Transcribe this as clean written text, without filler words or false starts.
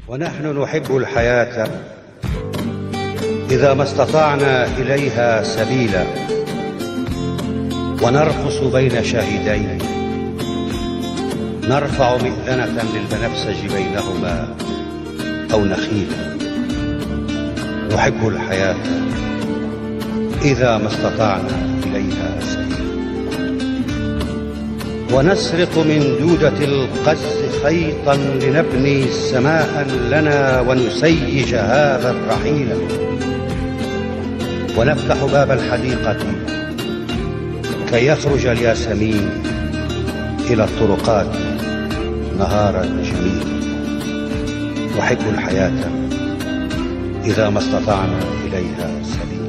ونحن نحب الحياة إذا ما استطعنا إليها سبيلا، ونرقص بين شاهدين، نرفع مئذنة للبنفسج بينهما أو نخيلا. نحب الحياة إذا ما استطعنا إليها سبيلا، ونسرق من دودة القز خيطا لنبني سماء لنا ونسيج هذا الرحيل، ونفتح باب الحديقة كي يخرج الياسمين إلى الطرقات نهارا جميلا. نحب الحياة إذا ما استطعنا إليها سبيلا.